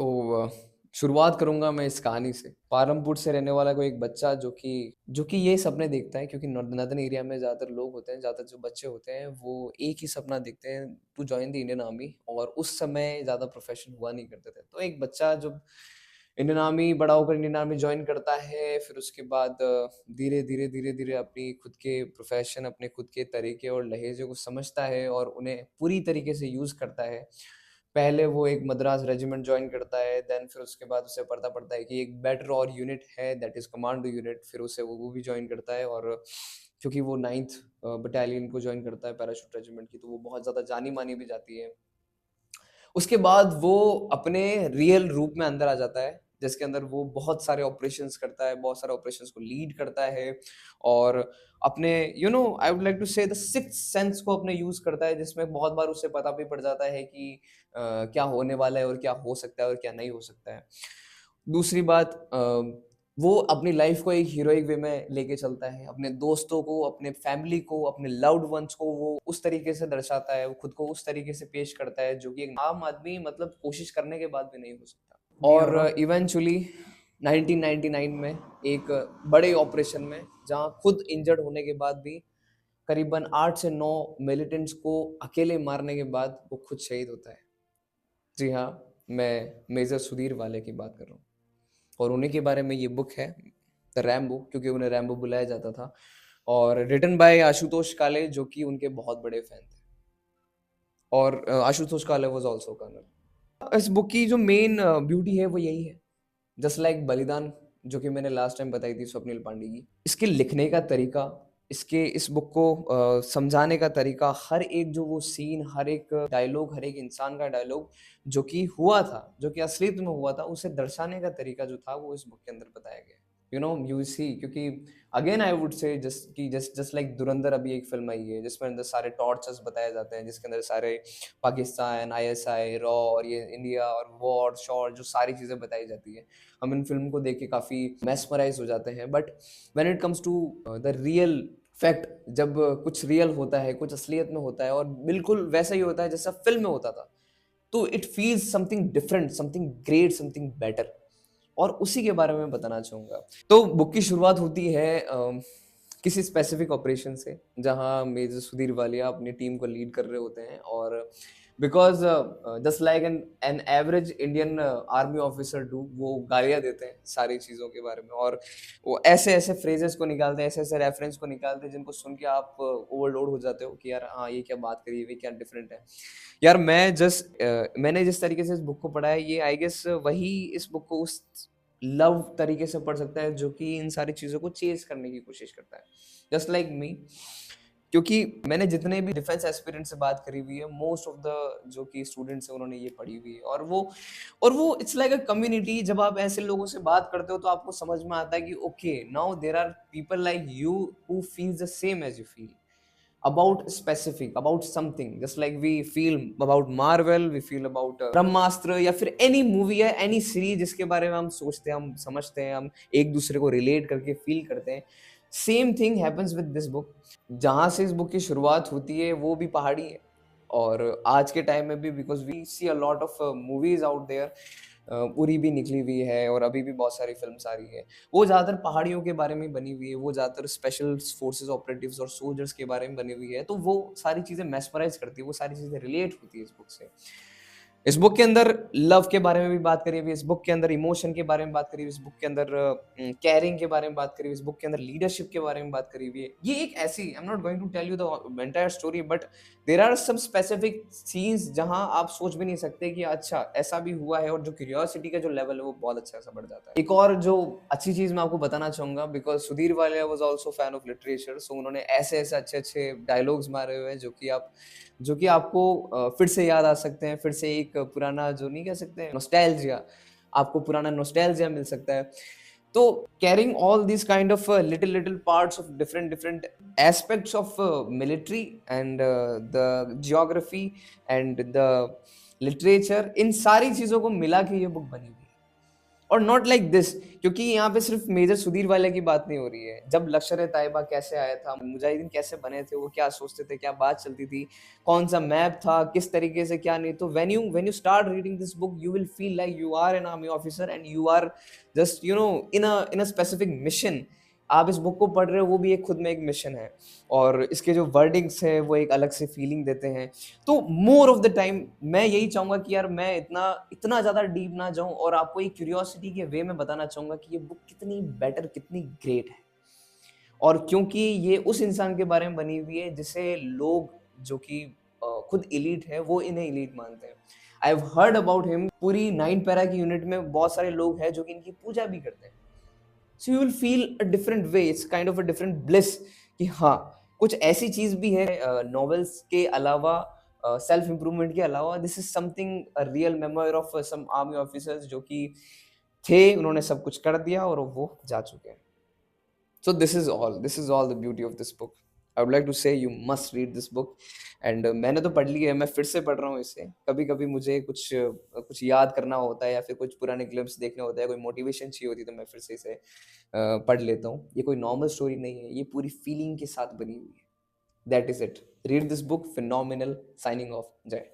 तो शुरुआत करूँगा मैं इस कहानी से। पालमपुर से रहने वाला कोई एक बच्चा जो कि ये सपने देखता है, क्योंकि नॉर्दर्न एरिया में ज़्यादातर लोग होते हैं, ज़्यादातर जो बच्चे होते हैं वो एक ही सपना देखते हैं, to join the Indian army. और उस समय ज़्यादा प्रोफ़ेशन हुआ नहीं करते थे। तो एक बच्चा जब इंडियन आर्मी बड़ा होकर इंडियन आर्मी जॉइन करता है, फिर उसके बाद धीरे-धीरे, धीरे-धीरे अपनी खुद के प्रोफ़ेशन, अपने खुद के तरीके और लहज़े को समझता है और उन्हें पूरी तरीके से यूज़ करता है। पहले वो एक मद्रास रेजिमेंट जॉइन करता है, देन फिर उसके बाद उसे पता पड़ता है कि एक बेटर और यूनिट है, दैट इज़ कमांडो यूनिट। फिर उसे वो भी जॉइन करता है, और क्योंकि वो 9th बटालियन को जॉइन करता है पैराशूट रेजिमेंट की, तो वो बहुत ज़्यादा जानी-मानी भी जाती है। उसके बाद वो अपने रियल रूप में अंदर आ जाता है, जिसके अंदर वो बहुत सारे ऑपरेशंस करता है, बहुत सारे ऑपरेशंस को लीड करता है, और अपने आई वुड लाइक टू से द सिक्स्थ सेंस को अपने यूज़ करता है, जिसमें बहुत बार उसे पता भी पड़ जाता है कि क्या होने वाला है और क्या हो सकता है और क्या नहीं हो सकता है। दूसरी बात, वो अपनी लाइफ को एक हीरोइक वे में लेके चलता है, अपने दोस्तों को, अपने फैमिली को, अपने लव्ड वंस को वो उस तरीके से दर्शाता है, वो खुद को उस तरीके से पेश करता है, जो कि एक आम आदमी मतलब कोशिश करने के बाद भी नहीं हो सकता। जी और हाँ। इवेंचुअली 1999 में एक बड़े ऑपरेशन में, जहाँ खुद इंजर्ड होने के बाद भी करीबन 8 से 9 मिलिटेंट्स को अकेले मारने के बाद वो खुद शहीद होता है। जी हाँ, मैं मेजर सुधीर वाले की बात कर रहा हूँ, और उन्हीं के बारे में ये बुक है, द रैम्बो, क्योंकि उन्हें रैम्बो बुलाया जाता था, और रिटन बाय आशुतोष काले, जो कि उनके बहुत बड़े फैन थे। और आशुतोष काले वाज आल्सो कर्नल। इस बुक की जो मेन ब्यूटी है वो यही है, जस्ट लाइक बलिदान, जो कि मैंने लास्ट टाइम बताई थी स्वप्निल पांडे की। इसके लिखने का तरीका, इसके इस बुक को समझाने का तरीका, हर एक जो वो सीन, हर एक डायलॉग, हर एक इंसान का डायलॉग जो कि हुआ था, जो कि असलियत में हुआ था, उसे दर्शाने का तरीका जो था वो इस बुक के अंदर बताया गया है। यू सी, क्योंकि again I would say just just like धुरंधर, अभी एक फिल्म आई है जिसमें अंदर सारे टॉर्चर्स बताए जाते हैं, जिसके अंदर सारे पाकिस्तान, आईएसआई, रॉ और ये इंडिया और वॉर शॉर, जो सारी चीजें बताई जाती है, हम इन फिल्म को देख के काफी मेस्मराइज हो जाते हैं। But when it comes to the real fact, जब कुछ रियल होता है, कुछ असलियत में होता है और बिल्कुल वैसा ही होता है जैसा फिल्म में होता था, तो it feels something different, something great, something better. और उसी के बारे में बताना चाहूंगा। तो बुक की शुरुआत होती है किसी स्पेसिफिक ऑपरेशन से, जहां मेजर सुधीर वालिया अपनी टीम को लीड कर रहे होते हैं, और because just like an an average Indian army officer do, वो गालियां देते हैं सारी चीज़ों के बारे में, और वो ऐसे ऐसे फ्रेजेस को निकालते हैं, ऐसे ऐसे रेफरेंस को निकालते हैं, जिनको सुन के आप ओवरलोड हो जाते हो कि यार हाँ, ये क्या बात करी, ये क्या डिफरेंट है। यार मैंने जिस तरीके से इस बुक को पढ़ा है, ये आई गेस वही इस बुक को उस लव तरीके से पढ़ सकता है जो कि इन सारी चीज़ों को चेज़ करने की कोशिश करता है, जस्ट लाइक मी। क्योंकि मैंने जितने भी डिफेंस एस्पिरेंट से बात करी हुई है, मोस्ट ऑफ द जो कि स्टूडेंट्स हैं उन्होंने ये पढ़ी हुई है, और वो इट्स लाइक अ कम्युनिटी। जब आप ऐसे लोगों से बात करते हो तो आपको समझ में आता है कि okay, now there are people like you who feels the same as you feel about specific, about something, just like we feel about Marvel, we feel about ब्रह्मास्त्र, या फिर any movie या any series जिसके बारे में हम सोचते हैं, हम समझते हैं, हम एक दूसरे को रिलेट करके फील करते हैं। Same thing happens with this book. जहाँ से इस बुक की शुरुआत होती है वो भी पहाड़ी है, और आज के टाइम में भी, because we see a lot of movies out there, Uri भी निकली हुई है और अभी भी बहुत सारी फिल्म्स आ रही है, वो ज़्यादातर पहाड़ियों के बारे में बनी हुई है, वो ज़्यादातर स्पेशल फोर्सेस ऑपरेटिव्स और सोल्जर्स के बारे में बनी हुई है, तो वो सारी चीज़ें मेस्मराइज करती है, वो सारी चीज़ें रिलेट होती है इस बुक से। इस बुक के अंदर लव के बारे में भी बात करी हुई है, इस बुक के अंदर इमोशन के बारे में बात करी हुई है, इस बुक के अंदर केयरिंग के बारे में बात करी हुई है, इस बुक के अंदर लीडरशिप के बारे में बात करी हुई है। ये एक ऐसी, I am not going to tell you the entire story, but there are some specific scenes जहां आप सोच भी नहीं सकते कि अच्छा ऐसा भी हुआ है, और जो क्यूरियोसिटी का जो लेवल है वो बहुत अच्छा सा बढ़ जाता है। एक और जो अच्छी चीज मैं आपको बताना चाहूंगा, because Sudhir Walia was also fan of literature, so उन्होंने ऐसे ऐसे अच्छे अच्छे डायलॉग्स मारे हुए हैं जो कि आपको फिर से याद आ सकते हैं, फिर से एक पुराना, जो नहीं कह सकते नॉस्टैल्जिया, आपको पुराना नॉस्टैल्जिया मिल सकता है। तो carrying all this kind of little little parts of different different aspects of military and the geography and the literature, इन सारी चीज़ों को मिला के ये बुक बनी हुई है। और नॉट लाइक दिस, क्योंकि यहाँ पे सिर्फ मेजर सुधीर वाले की बात नहीं हो रही है। जब लश्कर तैयबा कैसे आया था, मुजाहिदीन कैसे बने थे, वो क्या सोचते थे, क्या बात चलती थी, कौन सा मैप था, किस तरीके से, क्या नहीं। तो when you start reading this book you will feel like you are an army officer and you are just in a specific mission. आप इस बुक को पढ़ रहे हो, वो भी एक खुद में एक मिशन है, और इसके जो वर्डिंग्स है वो एक अलग से फीलिंग देते हैं। तो मोर ऑफ द टाइम मैं यही चाहूंगा कि यार मैं इतना इतना ज़्यादा डीप ना जाऊं, और आपको एक क्यूरियोसिटी के वे में बताना चाहूंगा कि ये बुक कितनी बेटर, कितनी ग्रेट है। और क्योंकि ये उस इंसान के बारे में बनी हुई है जिसे लोग जो कि खुद इलीट है, वो इन्हें इलीट मानते हैं। I have heard about him. पूरी 9 पैरा की यूनिट में बहुत सारे लोग हैं जो कि इनकी पूजा भी करते हैं। So you will feel a different way, it's kind of a different bliss कि हाँ, कुछ ऐसी चीज भी है नॉवेल्स के अलावा, सेल्फ इम्प्रूवमेंट के अलावा। This is something a real memory of some army officers जो कि थे, उन्होंने सब कुछ कर दिया और वो जा चुके हैं। So this is all the beauty of this book. I would like to say you must read this book. And मैंने तो पढ़ ली है, मैं फिर से पढ़ रहा हूँ इसे। कभी कभी मुझे कुछ याद करना होता है, या फिर कुछ पुराने ग्लिम्स देखने होते हैं, कोई मोटिवेशन चाहिए होती है, तो मैं फिर से इसे पढ़ लेता हूँ। ये कोई नॉर्मल स्टोरी नहीं है, ये पूरी फीलिंग के साथ बनी हुई है। That is it. Read this book, phenomenal. Signing off. जय।